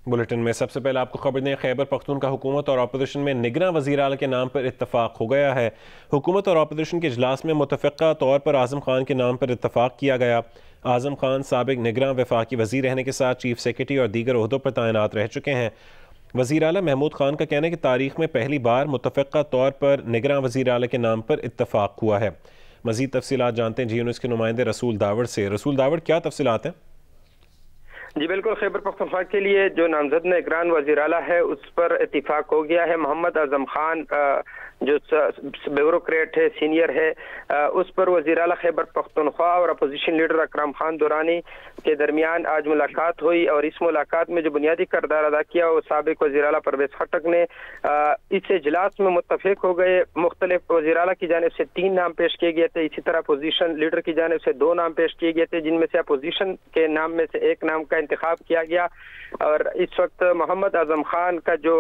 Bulletin में सबसे पहले आपको खबर दें, खैबर पख्तूनख्वा हुकूमत और अपोजिशन में निगरान वज़ीर आला के नाम पर इत्तफाक हो गया है। हुकूमत और अपोजिशन के इजलास में मुतफ़िक़ा तौर पर आज़म खान के नाम पर इत्तफाक किया गया। आज़म खान साबिक़ निगरान वफाकी वज़ीर रहने के साथ चीफ सेक्रेटरी और दीगर ओहदों पर तैनात रह चुके हैं। वज़ीर आला महमूद खान का कहना है कि तारीख़ में पहली बार मुतफ़िक़ा तौर पर निगरान वज़ीर आला के नाम पर इत्तफाक हुआ है। मज़ीद तफ़सीलात जानते हैं GNews के नुमाइंदे रसूल दावड़ से। रसूल दावड़, क्या तफ़सीलात हैं? जी बिल्कुल, खैबर पख्तूनख्वा के लिए जो नामजद निगरान वज़ीर आला है उस पर इत्तिफाक हो गया है। मोहम्मद आज़म खान जो ब्यूरोक्रेट है, सीनियर है, उस पर वज़ीर आला खैबर पख्तूनख्वा और अपोजिशन लीडर अकरम खान दुरानी के दरमियान आज मुलाकात हुई और इस मुलाकात में जो बुनियादी किरदार अदा किया वो साबिक़ वज़ीर आला परवेज़ खट्टक ने। इस इजलास में मुत्तफ़िक़ हो गए। मुख्तलिफ वज़ीर आला की जानिब से 3 नाम पेश किए गए थे, इसी तरह अपोजिशन लीडर की जानिब से 2 नाम पेश किए गए थे, जिनमें से अपोजिशन के नाम में से एक नाम का इंतखाब किया गया। और इस वक्त मोहम्मद आज़म खान का जो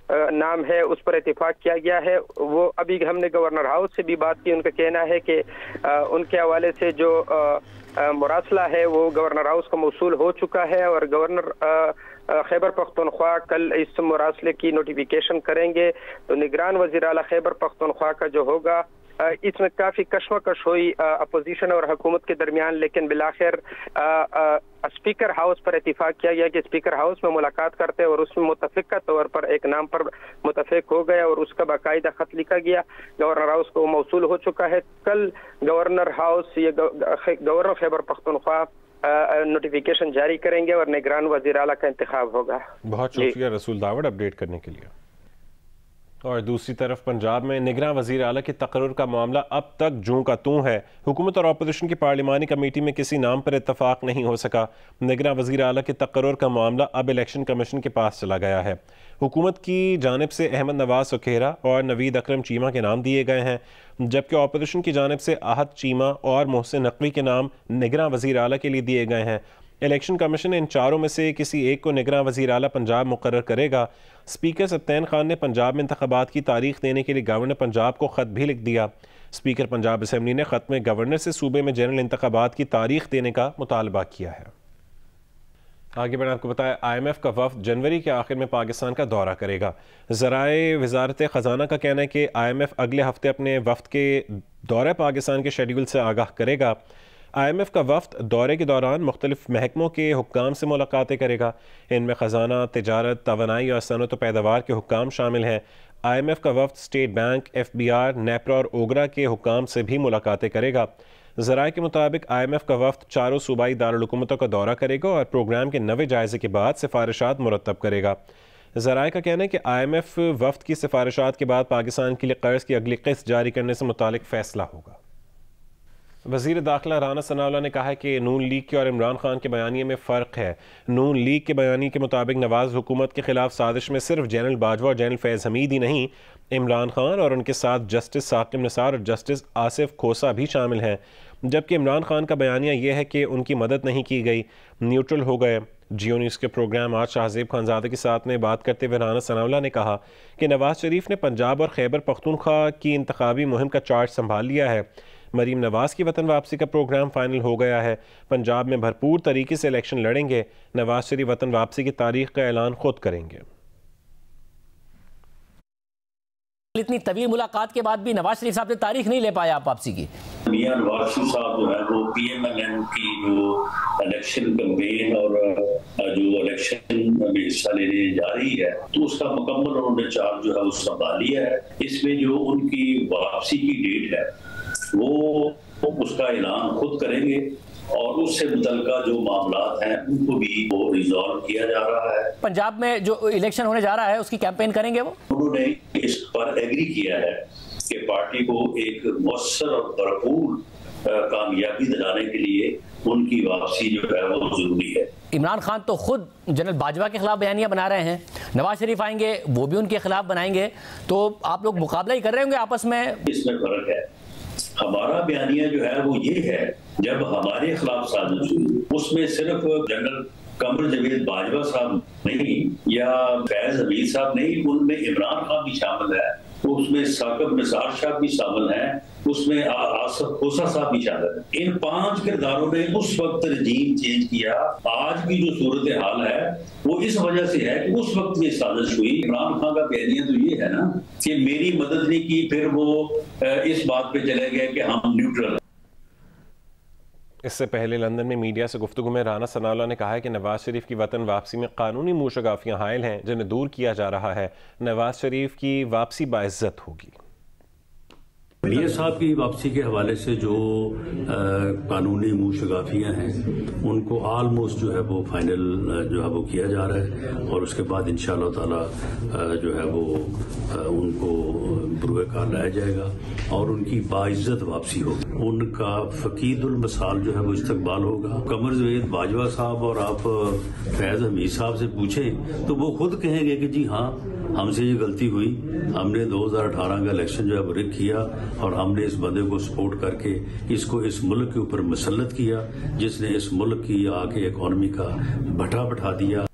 नाम है उस पर इत्तिफाक किया गया है। वो अभी हमने गवर्नर हाउस से भी बात की, उनका कहना है कि उनके हवाले से जो मुरासला है वो गवर्नर हाउस को मौसूल हो चुका है और गवर्नर खैबर पख्तूनख्वा कल इस मुरासले की नोटिफिकेशन करेंगे। तो निगरान वज़ीर आला खैबर पख्तूनख्वा का जो होगा, इसमें काफ़ी कशमकश हुई अपोजिशन और हुकूमत के दरमियान, लेकिन बिलाखिर स्पीकर हाउस पर इत्तिफाक किया गया कि स्पीकर हाउस में मुलाकात करते और उसमें मुतफ़िक़ा तौर पर एक नाम पर मुतफ़िक़ हो गया और उसका बाकायदा ख़त लिखा गया। गवर्नर हाउस को मौसूल हो चुका है। कल गवर्नर हाउस या गवर्नर खैबर पख्तूनख्वा नोटिफिकेशन जारी करेंगे और निगरान वज़ीर आला का इंतखाब होगा। बहुत शुक्रिया रसूल दावड़ अपडेट करने के लिए। और दूसरी तरफ पंजाब में निगरान वज़ीर आला के तकर्रुर का मामला अब तक जूं का तूं है। हुकूमत और अपोजिशन की पार्लिमानी कमेटी में किसी नाम पर इत्तफाक नहीं हो सका। निगरान वज़ीर आला के तकर्रुर का मामला अब इलेक्शन कमीशन के पास चला गया है। हुकूमत की जानिब से अहमद नवाज सुखेरा और नवीद अकरम चीमा के नाम दिए गए हैं, जबकि अपोजिशन की जानिब से आहद चीमा और मोहसिन नकवी के नाम निगरान वज़ीर आला के लिए दिए गए हैं। इलेक्शन कमीशन इन चारों में से किसी एक को निगरान वज़ीर आला पंजाब मुकर्रर करेगा। स्पीकर सत्तैन खान ने पंजाब में इंतखाबात की तारीख देने के लिए गवर्नर पंजाब को ख़त भी लिख दिया। स्पीकर पंजाब असम्बली ने ख़त में गवर्नर से सूबे में जनरल इंतखाबात की तारीख देने का मुतालबा किया है। आगे बढ़ा आपको बताया, IMF का वफ़द जनवरी के आखिर में पाकिस्तान का दौरा करेगा। ज़राए वज़ारत ख़जाना का कहना है कि IMF अगले हफ्ते अपने वफ़द के दौरे पाकिस्तान के शेड्यूल से आगाह करेगा। IMF का वफ़द दौरे के दौरान मुख्तलिफ महकमों के हुक्काम से मुलाकातें करेगा। इनमें ख़जाना, तिजारत, तवानाई और सनअत व पैदावार के हुक्काम शामिल हैं। IMF का वफ़द स्टेट बैंक, FBR, नेपरा और ओगरा के हुक्काम से भी मुलाकातें करेगा। ज़राए के मुताबिक IMF का वफ़द चारों सूबाई दारुल-हुकूमतों का दौरा करेगा और प्रोग्राम के 9वें जायज़े के बाद सिफारिशात मुरतब करेगा। ज़राए का कहना है कि IMF वफ़द की सिफारिशात के बाद पाकिस्तान के लिए कर्ज़ की अगली किस्त जारी करने से मुतालिक फ़ैसला होगा। वज़ीर दाखिला राना सनाउल्लाह ने कहा है कि नून लीग के और इमरान खान के बयानिए में फ़र्क है। नून लीग के बयानी के मुताबिक नवाज़ हुकूमत के खिलाफ साजिश में सिर्फ जनरल बाजवा और जनरल फैज़ हमीद ही नहीं, इमरान खान और उनके साथ जस्टिस साकिब निसार और जस्टिस आसिफ खोसा भी शामिल हैं। जबकि इमरान खान का बयानिया यह है कि उनकी मदद नहीं की गई, न्यूट्रल हो गए। जियो न्यूज़ के प्रोग्राम आज शाहजेब खानजादे के साथ में बात करते हुए राना सनाउल्लाह ने कहा कि नवाज शरीफ ने पंजाब और खैबर पख्तूनख्वा की इंतखाबी मुहिम का चार्ज संभाल लिया है। मरीम नवाज की वतन वापसी का प्रोग्राम फाइनल हो गया है। पंजाब में भरपूर तरीके से इलेक्शन लड़ेंगे। नवाज शरीफ वतन वापसी की तारीख का ऐलान खुद करेंगे। इतनी तवील मुलाकात के बाद भी नवाज शरीफ साहब ने तारीख नहीं ले पाया आप वापसी की। मियां नवाज शरीफ साहब जो है वो PMLN की जो इलेक्शन कैंपेन और जो इलेक्शन में हिस्सा लेने जा रही है तो उसका मुकम्मल उन्होंने चार्ज जो है वो संभाल लिया है। इसमें जो उनकी वापसी की डेट है वो उसका ऐलान खुद करेंगे और उससे मुतल्लिका जो मामलात हैं उनको भी वो रिजॉल्व किया जा रहा है। पंजाब में जो इलेक्शन होने जा रहा है उसकी कैंपेन करेंगे वो। उन्होंने इस पर एग्री किया है कि पार्टी को एक मुअस्सर और भरपूर कामयाबी दिलाने के लिए उनकी वापसी जो है वो जरूरी है। इमरान खान तो खुद जनरल बाजवा के खिलाफ बयानियां बना रहे हैं, नवाज शरीफ आएंगे वो भी उनके खिलाफ बनाएंगे, तो आप लोग मुकाबला ही कर रहे होंगे आपस में। इसमें फर्क है। हमारा बयानिया जो है वो ये है, जब हमारे खिलाफ साजिश हुई उसमें सिर्फ जनरल कमर जवेद बाजवा साहब नहीं या फैज हमीद साहब नहीं, उनमें इमरान खान भी शामिल है, उसमें साकिब निसार शाह भी शामिल हैं, उसमें आसफ खोसा साहब भी शामिल हैं। इन 5 किरदारों ने उस वक्त रजीम चेंज किया। आज की जो सूरत हाल है वो इस वजह से है कि उस वक्त ये साजिश हुई। इमरान खान का बयानिया तो ये है ना कि मेरी मदद नहीं की, फिर वो इस बात पे चले गए कि हम न्यूट्रल। इससे पहले लंदन में मीडिया से गुफ्तगू में राना सनाउल्लाह ने कहा है कि नवाज शरीफ की वतन वापसी में कानूनी मूशगाफियां हायल हैं जिन्हें दूर किया जा रहा है। नवाज शरीफ की वापसी बाइज्जत होगी। मियां साहब की वापसी के हवाले से जो कानूनी मूशगाफियां हैं उनको ऑलमोस्ट जो है वो फाइनल जो है वो किया जा रहा है और उसके बाद इंशाअल्लाह ताला जो है वो उनको बुरुए कार लाया जाएगा और उनकी बाइज्जत वापसी होगी। उनका फकीदुल मसाल जो है वो इस्तकबाल होगा। कमर जवेद बाजवा साहब और आप फैज हमीद साहब से पूछें तो वो खुद कहेंगे कि जी हाँ, हमसे ये गलती हुई, हमने 2018 का इलेक्शन जो है वो रिग किया और हमने इस बंदे को सपोर्ट करके इसको इस मुल्क के ऊपर मुसल्लत किया जिसने इस मुल्क की आके इकॉनमी का भट्टा बैठा दिया।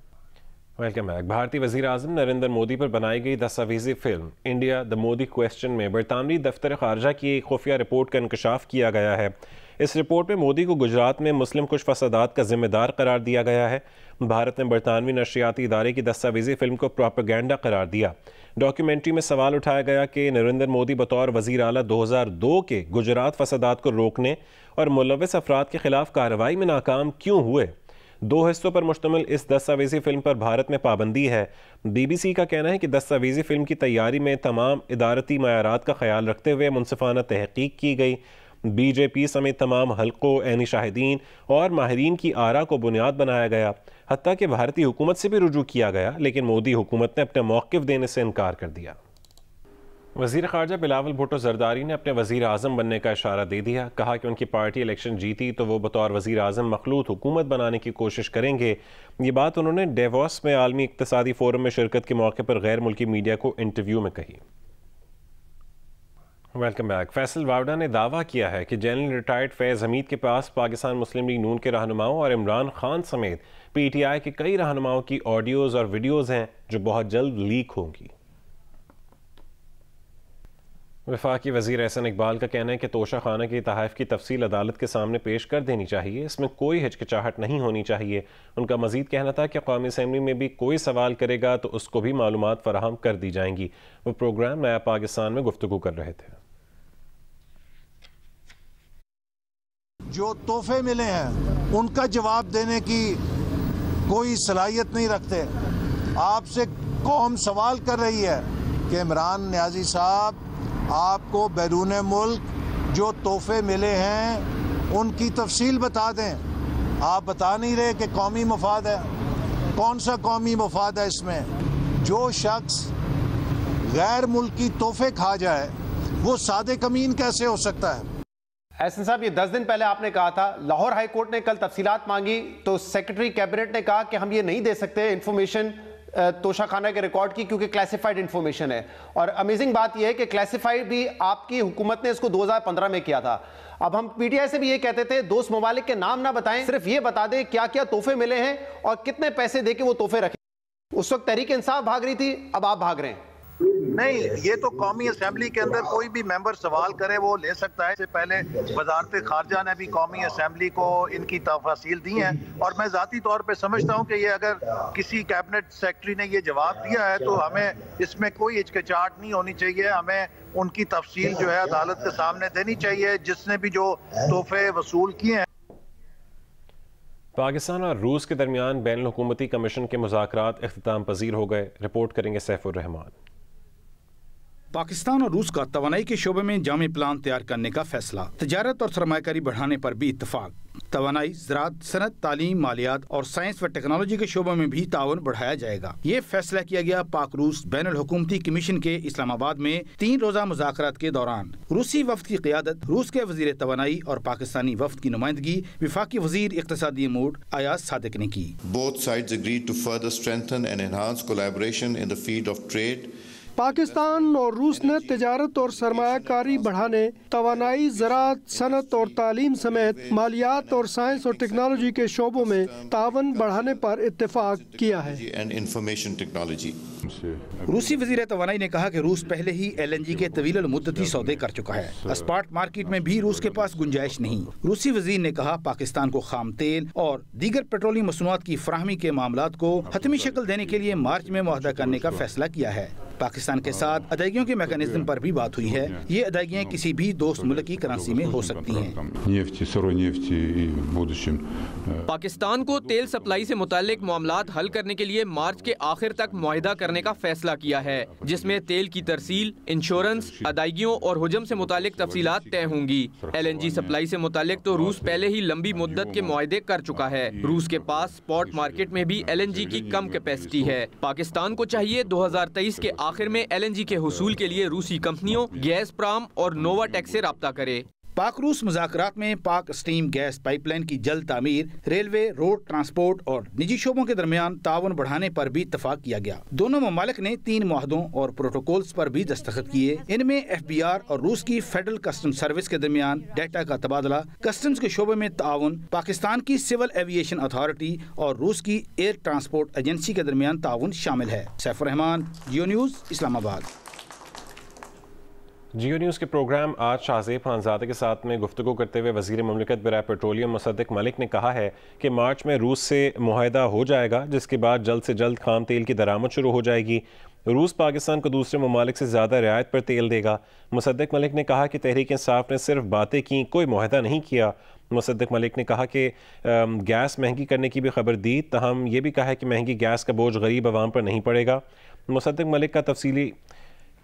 Welcome back. भारतीय वज़ीर आज़म नरेंद्र मोदी पर बनाई गई दस्तावेजी film India the Modi question में बरतानवी दफ्तर ख़ारजा की एक खुफिया रिपोर्ट का इंकशाफ किया गया है। इस रिपोर्ट में मोदी को गुजरात में मुस्लिम कुछ फसादात का जिम्मेदार करार दिया गया है। भारत ने बरतानवी नशरियाती इदारे की दस्तावेजी फिल्म को प्रोपेगेंडा करार दिया। डॉक्यूमेंट्री में सवाल उठाया गया कि नरेंद्र मोदी बतौर वज़ीर आला 2002 के गुजरात फसादात को रोकने और मुलव्वस अफराद के खिलाफ कार्रवाई में नाकाम क्यों हुए। 2 हिस्सों पर मुश्तमिल इस दस्तावेजी फिल्म पर भारत में पाबंदी है। BBC का कहना है कि दस्तावेजी फिल्म की तैयारी में तमाम इदारती मयारात का ख्याल रखते हुए मुनसिफाना तहकीक की गई। BJP समेत तमाम हल्कों, ऐनी शाहिदीन और माहिरीन की आरा को बुनियाद बनाया गया। हत्ता कि भारतीय हुकूमत से भी रुजू किया गया, लेकिन मोदी हुकूमत ने अपने मौक़िफ़ देने से इनकार कर दिया। वज़ीर ख़ारजा बिलावल भुट्टो ज़रदारी ने अपने वज़ीर आज़म बनने का इशारा दे दिया। कहा कि उनकी पार्टी इलेक्शन जीती तो वो बतौर वज़ीर आज़म मखलूत हुकूमत बनाने की कोशिश करेंगे। ये बात उन्होंने डेवोस में आलमी इक़्तिसादी फ़ोरम में शिरकत के मौके पर गैर मुल्की मीडिया को इंटरव्यू में कही। Welcome back. फैसल वावडा ने दावा किया है कि जनरल रिटायर्ड फैज़ हमीद के पास पाकिस्तान मुस्लिम लीग नून के रहनुमाओं और इमरान खान समेत PTI के कई रहनुमाओं की ऑडियोज़ और वीडियोज़ हैं जो बहुत जल्द लीक होंगी। वफाकी वज़ीर एहसन इकबाल का कहना है कि तोशा खाना के तहफ़ की तफसील अदालत के सामने पेश कर देनी चाहिए, इसमें कोई हिचकिचाहट नहीं होनी चाहिए। उनका मज़ीद कहना था कि कौमी असम्बली में भी कोई सवाल करेगा तो उसको भी मालूमात फराहम कर दी जाएंगी। वो प्रोग्राम नया पाकिस्तान में गुफ्तगू कर रहे थे। जो तोहफे मिले हैं उनका जवाब देने की कोई सलाहियत नहीं रखते। आपसे कौम सवाल कर रही है कि इमरान नियाज़ी साहब, आपको बैरून मुल्क जो तोहफे मिले हैं उनकी तफसील बता दें। आप बता नहीं रहे कि कौमी मफाद है। कौन सा कौमी मफाद है इसमें? जो शख्स गैर मुल्की तोहफे खा जाए वो सादे कमीन कैसे हो सकता है? एहसन साहब, ये 10 दिन पहले आपने कहा था, लाहौर हाई कोर्ट ने कल तफसीलात मांगी तो सेक्रेटरी कैबिनेट ने कहा कि हम ये नहीं दे सकते इंफॉर्मेशन तोशा खाना के रिकॉर्ड की क्योंकि क्लासिफाइड इंफॉर्मेशन है। और अमेजिंग बात यह है कि क्लासिफाइड भी आपकी हुकूमत ने इसको 2015 में किया था। अब हम PTI से भी ये कहते थे दोस्त ममालिक के नाम ना बताएं, सिर्फ ये बता दें क्या क्या तोहफे मिले हैं और कितने पैसे दे के वो तोहफे रखे। उस वक्त तहरीक इंसाफ भाग रही थी, अब आप भाग रहे हैं। नहीं, ये तो कौमी असेंबली के अंदर कोई भी मेंबर सवाल करे वो ले सकता है। इससे पहले वजारत खारजा ने भी कौमी असेंबली को इनकी तफासील दी हैं और मैं ज़ाती तौर पे समझता हूँ कि ये अगर किसी कैबिनेट सेक्रेटरी ने ये जवाब दिया है तो हमें इसमें कोई हिचकिचाहट नहीं होनी चाहिए। हमें उनकी तफसील जो है अदालत के सामने देनी चाहिए, जिसने भी जो तोहफे वसूल किए हैं। पाकिस्तान और रूस के दरमियान बैनुल हुकूमती कमीशन के मुज़ाकरात इख्तिताम पजीर हो गए। रिपोर्ट करेंगे सैफुर रहमान। पाकिस्तान और रूस का तवानाई के शोबे में जामे प्लान तैयार करने का फैसला, तजारत और सरमायाकारी बढ़ाने पर भी इत्तफाक। तवानाई, ज़राअत, सनत, तालीम, मालियात और साइंस व टेक्नोलॉजी के शोबों में भी ताउन बढ़ाया जाएगा। ये फैसला किया गया पाक रूस बैनुल हुकूमती कमीशन के इस्लामाबाद में 3 रोज़ा मुज़ाकरात के दौरान। रूसी वफ्द की क़ियादत रूस के वज़ीर तवानाई और पाकिस्तानी वफ्द की नुमाइंदगी वफाकी वज़ीर इक़्तिसादी अमूर अयाज सादिक ने की। Both sides agreed to further strengthen and enhance collaboration in the field of trade, Pakistan और रूस ने तिजारत और सरमायाकारी बढ़ाने, तवानाई, ज़राअत, सनत और तालीम समेत मालियात और साइंस और टेक्नोलॉजी के शोबों में तावन बढ़ाने पर इत्तेफाक किया है। रूसी वज़ीर तवानाई ने कहा कि रूस पहले ही LNG के तवील मुद्दती सौदे कर चुका है। स्पॉट मार्केट में भी रूस के पास गुंजाइश नहीं। रूसी वज़ीर ने कहा पाकिस्तान को खाम तेल और दीगर पेट्रोलियम मसनूआत की फराहमी के मामलात को हतमी शक्ल देने के लिए मार्च में मुआहदा करने का फैसला किया है। पाकिस्तान के साथ अदायगियों के मैकेनिज्म पर भी बात हुई है। ये अदायगियाँ किसी भी दोस्त मुल्क की करेंसी में हो सकती हैं। पाकिस्तान को तेल सप्लाई से मुताल्लिक मामलात हल करने के लिए मार्च के आखिर तक मुआहिदा करने का फैसला किया है, जिसमें तेल की तरसील, इंश्योरेंस, अदायगियों और हुजम से मुताल्लिक तफसीलात तय होंगी। LNG सप्लाई से मुताल्लिक तो रूस पहले ही लंबी मुद्दत के मुआहदे कर चुका है। रूस के पास स्पॉट मार्केट में भी LNG की कम कैपेसिटी है। पाकिस्तान को चाहिए 2023 के आखिर में LNG के हुसूल के लिए रूसी कंपनियों गैसप्राम और नोवाटेक से राब्ता करे। पाक रूस मुज़ाकरात में पाक स्टीम गैस पाइपलाइन की जल्द तामीर, रेलवे, रोड ट्रांसपोर्ट और निजी शोबों के दरमियान ताउन बढ़ाने पर भी इत्तफाक किया गया। दोनों ममालिक ने 3 मुआहदों और प्रोटोकॉल्स पर भी दस्तखत किए। इनमें FBR और रूस की फेडरल कस्टम सर्विस के दरमियान डाटा का तबादला, कस्टम्स के शोबे में ताउन, पाकिस्तान की सिविल एविएशन अथॉरिटी और रूस की एयर ट्रांसपोर्ट एजेंसी के दरमियान ताउन शामिल है। सैफुर रहमान, जियो न्यूज़, इस्लामाबाद। जियो न्यूज़ के प्रोग्राम आज शाहज़ेब खानज़ादे के साथ में गुफ्तगू करते हुए वज़ीर मुमलिकत बराए पेट्रोलियम मुसद्दिक मलिक ने कहा है कि मार्च में रूस से मुआहदा हो जाएगा, जिसके बाद जल्द से जल्द खाम तेल की दरामद शुरू हो जाएगी। रूस पाकिस्तान को दूसरे ममालिक से ज़्यादा रियायत पर तेल देगा। मुसद्दिक मलिक ने कहा कि तहरीक इंसाफ ने सिर्फ बातें की, कोई मुआहदा नहीं किया। मुसद्दिक मलिक ने कहा कि गैस महंगी करने की भी खबर दी, तहम ये भी कहा है कि महंगी गैस का बोझ गरीब आवाम पर नहीं पड़ेगा। मुसद्दिक मलिक का तफसीली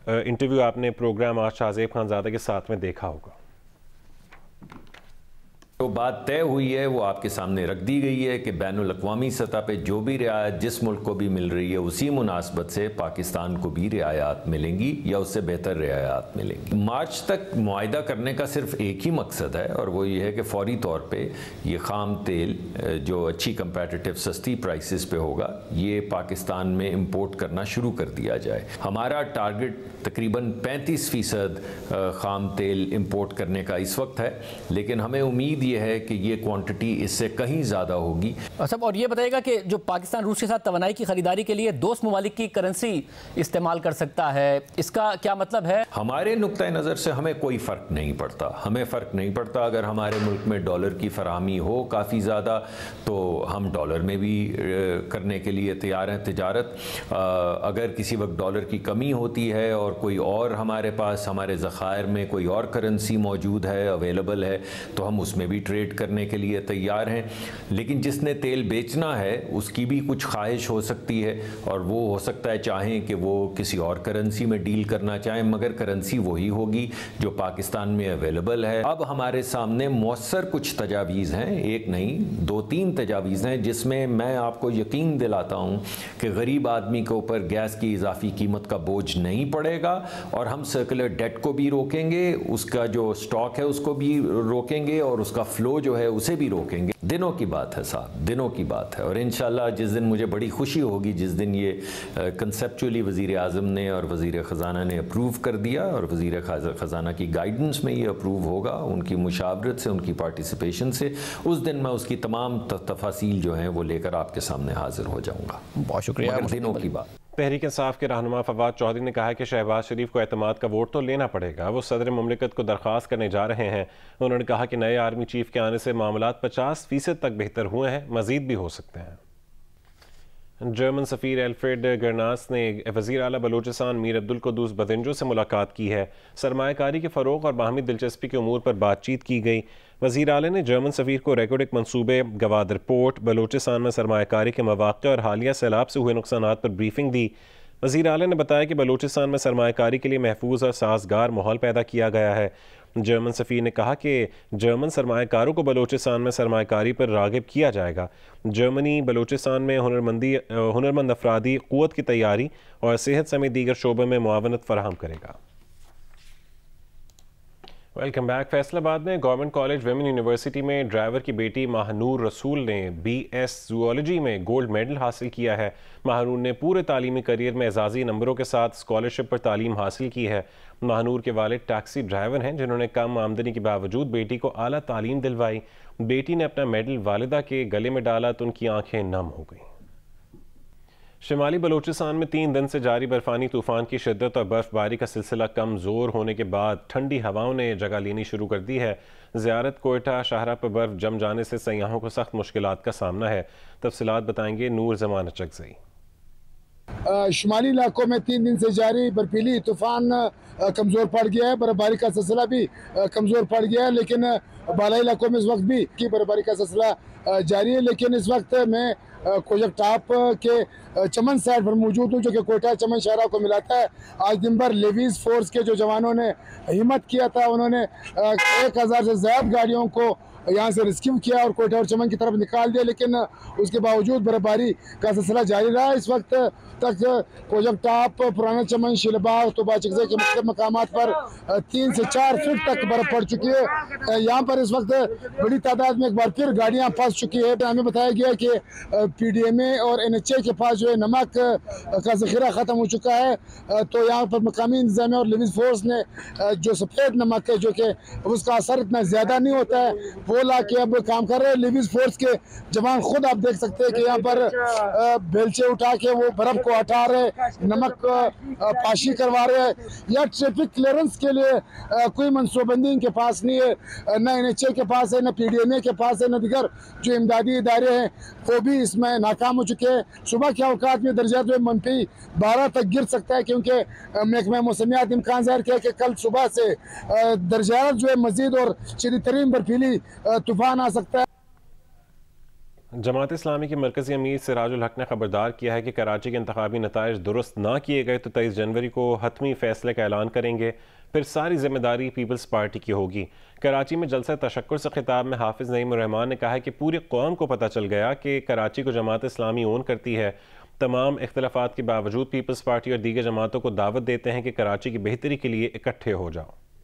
इंटरव्यू आपने प्रोग्राम आज शाहज़ेब खानज़ादे के साथ में देखा होगा। तो बात तय हुई है वो आपके सामने रख दी गई है कि बैनुल-अक़वामी सतह पे जो भी रियायत जिस मुल्क को भी मिल रही है उसी मुनासबत से पाकिस्तान को भी रियायत मिलेंगी या उससे बेहतर रियायत मिलेंगी। मार्च तक मुआहिदा करने का सिर्फ एक ही मकसद है और वो ये है कि फौरी तौर पे ये खाम तेल जो अच्छी कंपेटिटिव सस्ती प्राइसेस पे होगा ये पाकिस्तान में इम्पोर्ट करना शुरू कर दिया जाए। हमारा टारगेट तकरीबन 35% खाम तेल इम्पोर्ट करने का इस वक्त है, लेकिन हमें उम्मीद ये है कि ये क्वांटिटी इससे कहीं ज़्यादा होगी। सब और ये बताइएगा कि जो पाकिस्तान रूस के साथ तवानाई की खरीदारी के लिए दोस्त ममालिक की करेंसी इस्तेमाल कर सकता है, इसका क्या मतलब है? हमारे नुक्ता नज़र से हमें कोई फ़र्क नहीं पड़ता। हमें फ़र्क नहीं पड़ता अगर हमारे मुल्क में डॉलर की फराहमी हो काफ़ी ज़्यादा तो हम डॉलर में भी करने के लिए तैयार हैं तिजारत। अगर किसी वक्त डॉलर की कमी होती है और कोई और हमारे पास हमारे ज़खायर में कोई और करेंसी मौजूद है, अवेलेबल है, तो हम उसमें भी ट्रेड करने के लिए तैयार हैं। लेकिन जिसने तेल बेचना है उसकी भी कुछ ख्वाहिश हो सकती है और वो हो सकता है चाहें कि वो किसी और करेंसी में डील करना चाहें, मगर करेंसी वही होगी जो पाकिस्तान में अवेलेबल है। अब हमारे सामने मौसर कुछ तजावीज़ हैं, एक नहीं 2-3 तजावीज़ हैं, जिसमें मैं आपको यकीन दिलाता हूँ कि गरीब आदमी के ऊपर गैस की इजाफी कीमत का बोझ नहीं पड़ेगा और हम सर्कुलर डेट को भी रोकेंगे, उसका जो स्टॉक है उसको भी रोकेंगे और उसका फ्लो जो है उसे भी रोकेंगे। दिनों की बात है साहब, दिनों की बात है। और इंशाल्लाह जिस दिन मुझे बड़ी खुशी होगी जिस दिन ये कंसेप्चुअली वज़ीर आज़म ने और वज़ीर ख़जाना ने अप्रूव कर दिया और वज़ीर ख़जाना की गाइडेंस में ये अप्रूव होगा, उनकी मुशावरत से, उनकी पार्टिसिपेशन से, उस दिन मैं उसकी तमाम तफासील जो हैं वो लेकर आपके सामने हाजिर हो जाऊँगा। बहुत शुक्रिया। दिनों की बात। तहरीक इंसाफ के रहनुमा फवाद चौधरी ने कहा है कि शहबाज शरीफ को एतमाद का वोट तो लेना पड़ेगा। वो सदर मुमलिकत को दरख्वास्त करने जा रहे हैं। उन्होंने कहा कि नए आर्मी चीफ के आने से मामलात 50% तक बेहतर हुए हैं, मजीद भी हो सकते हैं। जर्मन सफ़ीर एल्फ्रेड गरनास ने वज़ीर आला बलूचिस्तान मीर अब्दुल कुद्दूस बदिंजो से मुलाकात की है। सरमायाकारी के फ़रोग़ और बाहमी दिलचस्पी के उमूर पर बातचीत की गई। वज़ीर आला ने जर्मन सफ़ीर को रेकोडिक मनसूबे, गवाद रिपोर्ट, बलूचिस्तान में सरमायाकारी के मवाक़े और हालिया सैलाब से हुए नुकसानात पर ब्रीफिंग दी। वज़ीर आला ने बताया कि बलूचिस्तान में सरमायाकारी के लिए महफूज और साजगार माहौल पैदा किया गया है। जर्मन सफ़ीर ने कहा कि जर्मन सरमायाकारों को बलूचिस्तान में सरमायाकारी पर राग़िब किया जाएगा। जर्मनी बलूचिस्तान में हुनरमंद अफरादी क़ुव्वत की तैयारी और सेहत समेत दीगर शोबों में मुआवनत फराहम करेगा। Welcome back. फैसलाबाद में गवर्नमेंट कॉलेज वेमेन यूनिवर्सिटी में ड्राइवर की बेटी महानूर रसूल ने BS जूलॉजी में गोल्ड मेडल हासिल किया है। महानूर ने पूरे तालीमी करियर में एजाजी नंबरों के साथ स्कॉलरशिप पर तालीम हासिल की है। महानूर के वालिद टैक्सी ड्राइवर हैं जिन्होंने कम आमदनी के बावजूद बेटी को आला तालीम दिलवाई। बेटी ने अपना मेडल वालिदा के गले में डाला तो उनकी आंखें नम हो गईं। शिमाली बलूचिस्तान में 3 दिन से जारी बर्फानी तूफान की शिद्दत और बर्फबारी का सिलसिला कमज़ोर होने के बाद ठंडी हवाओं ने जगह लेनी शुरू कर दी है। ज़ियारत कोयटा शाहरा पर बर्फ जम जाने से सयाहों को सख्त मुश्किलात का सामना है। तफसीलात बताएंगे नूर जमान अचकज़ई। शुमाली इलाकों में 3 दिन से जारी बर्फीली तूफान कमज़ोर पड़ गया है। बर्फबारी का सिलसिला भी कमज़ोर पड़ गया है, लेकिन बालाई इलाकों में इस वक्त भी की बर्फबारी का सिलसिला जारी है। लेकिन इस वक्त मैं कोयक टाप के चमन साइड पर मौजूद हूँ, जो कि कोयटा चमन शहरा को मिलाता है। आज दिन भर लेवीज फोर्स के जो जवानों ने हिम्मत किया था, उन्होंने 1000 से ज़्यादा गाड़ियों को यहाँ से रेस्क्यू किया और कोयटा और चमन की तरफ निकाल दिया, लेकिन उसके बावजूद बर्फबारी का सिलसिला जारी रहा। इस वक्त तक कोयक टाप, पुराना चमन, शिलबाग, तोबा चकज़ई के मुख्तलिफ मकामात पर 3 से 4 फीट तक बर्फ पड़ चुकी है। यहाँ पर इस वक्त बड़ी तादाद में एक बार फिर गाड़ियाँ फंस चुकी है। हमें बताया गया कि PDMA और NHA के पास जो है नमक का ज़ख़ीरा ख़त्म हो चुका है, तो यहाँ पर मकामी इंतज़ामिया और लेवीज फोर्स ने जो सफ़ेद नमक है, जो कि उसका असर इतना ज़्यादा नहीं होता है, वो ला के अब काम कर रहे हैं। लेवीज फोर्स के जवान खुद आप देख सकते हैं कि यहाँ पर बेलचे उठा के वो बर्फ को हटा रहे, नमक पाशी करवा रहे हैं। या ट्रैफिक क्लियरेंस के लिए कोई मनसूबबंदी इनके पास नहीं है, न NHA के पास है, न PDMA के पास है, न दीगर जो इमदादी इदारे हैं वो भी इसमें नाकाम हो चुके हैं। सुबह के औकात में दर्जा जो है -12 तक गिर सकता है, क्योंकि महकमा मौसमियात इम्कान ज़ाहिर किया कि कल सुबह से दर्जा जो है मज़ीद और शदीद तरीन बर्फीली तूफान आ सकता है। जमात इस्लामी के मरकज़ी अमीर सिराजुल हक ने खबरदार किया है कि कराची के इंतखाबी नताइज दुरुस्त ना किए गए तो 23 जनवरी को हतमी फैसले का ऐलान करेंगे, फिर सारी जिम्मेदारी पीपल्स पार्टी की होगी। कराची में जलसा तशक्कुर से खिताब में हाफिज़ नईम रहमान ने कहा है कि पूरी कौम को पता चल गया कि कराची को जमात इस्लामी ओन करती है। तमाम इख्तलाफात के बावजूद पीपल्स पार्टी और दीगर जमातों को दावत देते हैं कि कराची की बेहतरी के लिए इकट्ठे हो जाओ।